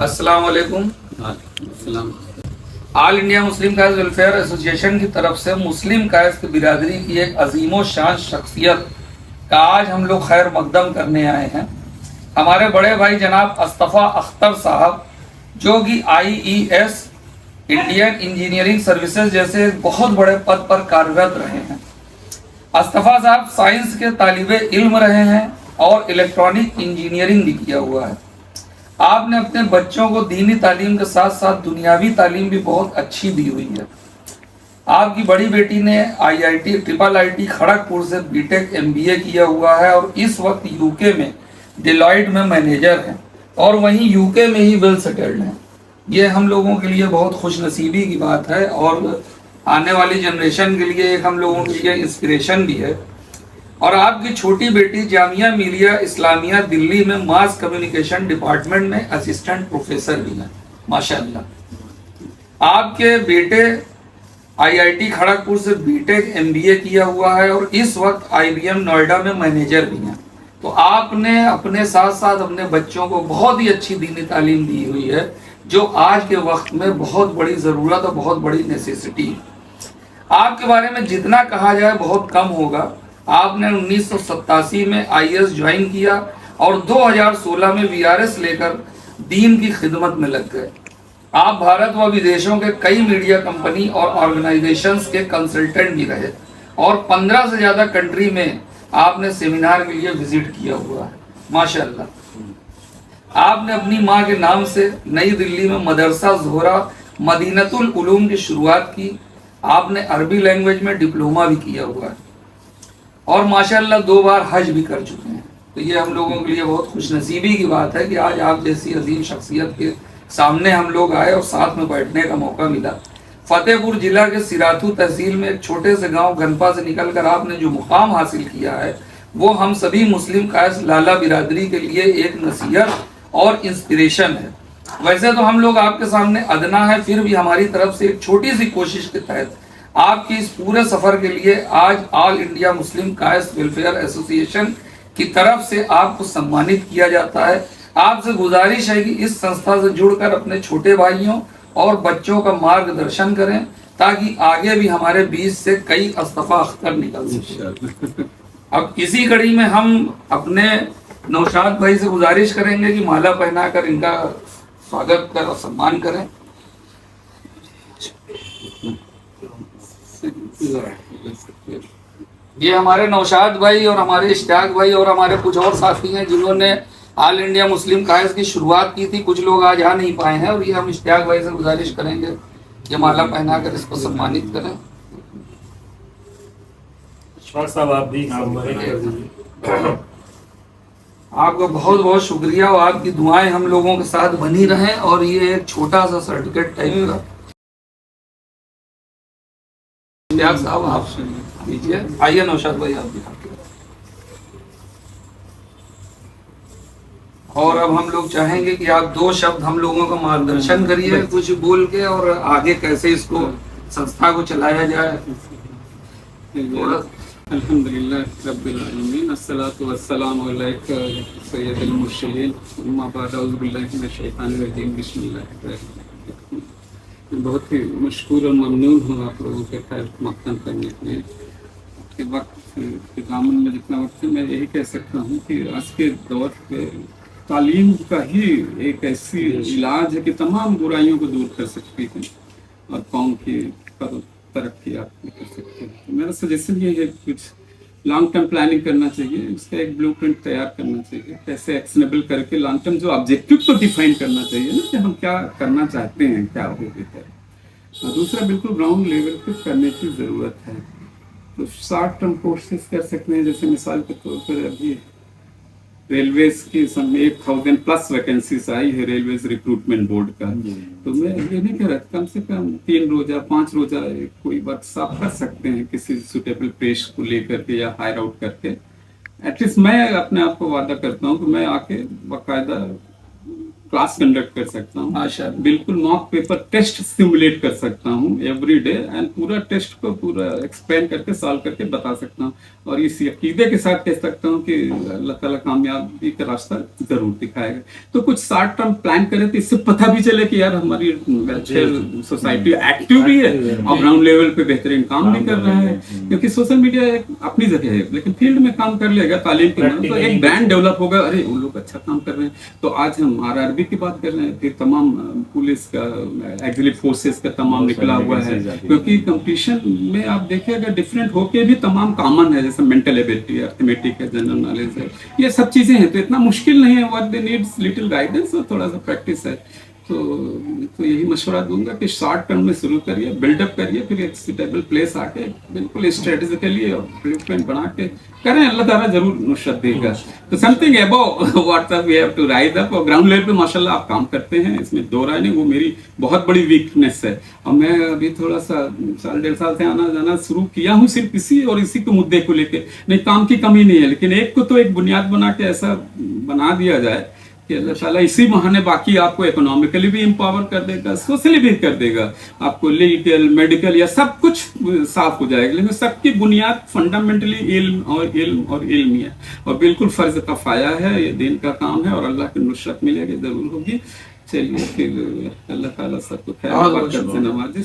अस्सलाम वालेकुम। All India Muslim कायस वेलफेयर एसोसिएशन की तरफ से मुस्लिम कायस की बिरादरी की एक अजीमो शान शख्सियत का आज हम लोग खैर मकदम करने आए हैं। हमारे बड़े भाई जनाब अस्तफ़ा अख्तर साहब, जो कि IES इंडियन इंजीनियरिंग सर्विसेज जैसे बहुत बड़े पद पर कार्यरत रहे हैं। अस्तफ़ा साहब साइंस के तालिबे इल्म रहे हैं और इलेक्ट्रॉनिक इंजीनियरिंग भी किया हुआ है। आपने अपने बच्चों को दीनी तालीम के साथ साथ दुनियावी तालीम भी बहुत अच्छी दी हुई है। आपकी बड़ी बेटी ने IIT खड़गपुर से BTech MBA किया हुआ है और इस वक्त UK में डिलॉयट में मैनेजर है और वहीं UK में ही वेल सेटल्ड है। ये हम लोगों के लिए बहुत खुशनसीबी की बात है और आने वाली जनरेशन के लिए एक हम लोगों के लिए इंस्पिरेशन भी है। और आपकी छोटी बेटी जामिया मिलिया इस्लामिया दिल्ली में मास कम्युनिकेशन डिपार्टमेंट में असिस्टेंट प्रोफेसर भी हैं, माशाअल्लाह। आपके बेटे IIT खड़गपुर से BTech MBA किया हुआ है और इस वक्त IBM नोएडा में मैनेजर भी हैं। तो आपने अपने साथ साथ अपने बच्चों को बहुत ही अच्छी दीनी तालीम दी हुई है, जो आज के वक्त में बहुत बड़ी ज़रूरत और बहुत बड़ी नेसेसिटी है। आपके बारे में जितना कहा जाए बहुत कम होगा। आपने 1987 में IAS ज्वाइन किया और 2016 में VRS लेकर दीन की खिदमत में लग गए। आप भारत व विदेशों के कई मीडिया कंपनी और ऑर्गेनाइजेशंस के कंसल्टेंट भी रहे और 15 से ज़्यादा कंट्री में आपने सेमिनार के लिए विजिट किया हुआ है, माशाअल्लाह। आपने अपनी माँ के नाम से नई दिल्ली में मदरसा ज़ोहरा मदीनतुल उलूम की शुरुआत की। आपने अरबी लैंग्वेज में डिप्लोमा भी किया हुआ है और माशाअल्लाह 2 बार हज भी कर चुके हैं। तो ये हम लोगों के लिए बहुत खुशनसीबी की बात है कि आज आप जैसी अजीम शख्सियत के सामने हम लोग आए और साथ में बैठने का मौका मिला। फतेहपुर जिला के सिराथू तहसील में एक छोटे से गांव गनपा से निकलकर आपने जो मुकाम हासिल किया है, वो हम सभी मुस्लिम कायस लाला बिरादरी के लिए एक नसीहत और इंस्पिरेशन है। वैसे तो हम लोग आपके सामने अदना है, फिर भी हमारी तरफ से एक छोटी सी कोशिश के तहत आपकी इस पूरे सफर के लिए आज ऑल इंडिया मुस्लिम कायस वेलफेयर एसोसिएशन की तरफ से आपको सम्मानित किया जाता है। आपसे गुजारिश है कि इस संस्था से जुड़कर अपने छोटे भाइयों और बच्चों का मार्गदर्शन करें ताकि आगे भी हमारे बीच से कई अस्तफ़ा अख्तर निकल सके। अब इसी कड़ी में हम अपने नौशाद भाई से गुजारिश करेंगे कि माला पहनाकर इनका स्वागत कर और सम्मान करें। ये हमारे नौशाद भाई और हमारे इश्तियाक भाई और हमारे कुछ और साथी हैं जिन्होंने ऑल इंडिया मुस्लिम कायस की शुरुआत की थी। कुछ लोग आज आ नहीं पाए हैं और ये हम इश्तियाक भाई से गुजारिश करेंगे कि माला पहनाकर इसको सम्मानित करें। आप भी आपका बहुत बहुत शुक्रिया और आपकी दुआएं हम लोगों के साथ बनी रहें। और ये एक छोटा सा सर्टिफिकेट टाइप का साहब आप लीजिए। आइए नौशाद भाई आप भी। और अब हम लोग चाहेंगे कि आप 2 शब्द हम लोगों का मार्गदर्शन करिए कुछ बोल के, और आगे कैसे इसको संस्था को चलाया जाए। अल्हम्दुलिल्लाह रब्बिल आलमीन अस्सलातु वस्सलामु अलैका सय्यदुल मुरसलीन अम्मा बाद औज़ु बिल्लाहि मिनश शैतानिर रजीम बिस्मिल्लाहिर्रहमानिर्रहीम। बहुत ही मशकूर और ममनून हूँ आप लोगों के खैर मक़दम करने के लिए। के वक्त के दामन में जितना वक्त है, मैं यही कह सकता हूँ कि आज के दौर पे तालीम का ही एक ऐसी इलाज है कि तमाम बुराइयों को दूर कर सकती है और कौम की तरक्की आप कर सकते हैं। मेरा सजेशन ये है कुछ लॉन्ग टर्म प्लानिंग करना चाहिए, उसका एक ब्लूप्रिंट तैयार करना चाहिए, कैसे एक्शनेबल करके लॉन्ग टर्म जो ऑब्जेक्टिव को डिफाइन करना चाहिए ना कि हम क्या करना चाहते हैं, क्या हो बेहतर। और दूसरा बिल्कुल ग्राउंड लेवल पे करने की ज़रूरत है। तो शॉर्ट टर्म कोर्सेज कर सकते हैं, जैसे मिसाल के तौर पर अभी रेलवेज की 1000+ वैकेंसीज आई है रेलवेज रिक्रूटमेंट बोर्ड का। तो मैं ये नहीं कह रहा, कम से कम 3 रोजा 5 रोजा कोई वर्कशॉप कर सकते हैं किसी सुटेबल पेश को लेकर के या हायर आउट करके। एटलीस्ट मैं अपने आप को वादा करता हूँ कि मैं आके बाकायदा क्लास कंडक्ट कर सकता हूँ, माशाल्लाह। बिल्कुल मॉक पेपर टेस्ट सिमुलेट कर सकता हूँ एवरी डे, एंड पूरा टेस्ट को पूरा एक्सप्लेन करके सॉल्व करके बता सकता हूँ, और इस अकीदे के साथ कह सकता हूँ कि अल्लाह ताला कामयाबी का रास्ता जरूर दिखाएगा। तो कुछ शॉर्ट टर्म प्लान करें तो इससे पता भी चले कि यार हमारी वेलफेयर सोसाइटी एक्टिव भी है और ग्राउंड लेवल पे बेहतरीन काम भी कर रहा है, क्योंकि सोशल मीडिया एक अपनी जगह है, लेकिन फील्ड में काम कर लेगा तालीम के मदद तो एक ब्रांड डेवलप होगा, अरे वो लोग अच्छा काम कर रहे हैं। तो आज हम RRB की बात कर रहे हैं, फिर तमाम पुलिस का, एक्चुअली फोर्सेस का तमाम निकला हुआ है, क्योंकि कंपटीशन में आप देखिएगा डिफरेंट होके भी तमाम कॉमन है, जैसे मेंटल एबिलिटी है, अर्थमेटिक है, जनरल नॉलेज है, ये सब चीजें हैं, तो इतना मुश्किल नहीं है। What they needs little guidance और थोड़ा सा प्रैक्टिस है। तो यही मशवरा दूंगा कि शॉर्ट टर्म में शुरू करिए, बिल्डअप करिए, फिर एक सुटेबल प्लेस आके बिल्कुल स्ट्रेटेजिकली और प्रिपरेशन बना के करें, अल्लाह ताला जरूर नुसरत देगा। तो something above what we have to rise up, और ग्राउंड लेवल पे माशाल्लाह आप काम करते हैं, इसमें दो राय नहीं, वो मेरी बहुत बड़ी वीकनेस है। और मैं अभी थोड़ा सा साल डेढ़ साल से आना जाना शुरू किया हूँ सिर्फ इसी और इसी के मुद्दे को लेके, नहीं काम की कमी नहीं है, लेकिन एक को तो एक बुनियाद बना के ऐसा बना दिया जाए कि अल्लाह ताला इसी बहाने बाकी आपको इकोनॉमिकली भी एम्पावर कर देगा, सोशली भी कर देगा, आपको लीगल मेडिकल या सब कुछ साफ हो जाएगा, लेकिन सबकी बुनियाद फंडामेंटली इल्म और इल्म है, और बिल्कुल फर्ज कफाया है, ये दिन का काम है, और अल्लाह की नुसरत मिलेगी जरूर होगी। चलिए फिर अल्लाह ताला सबको खैर बरकत से नवाजे।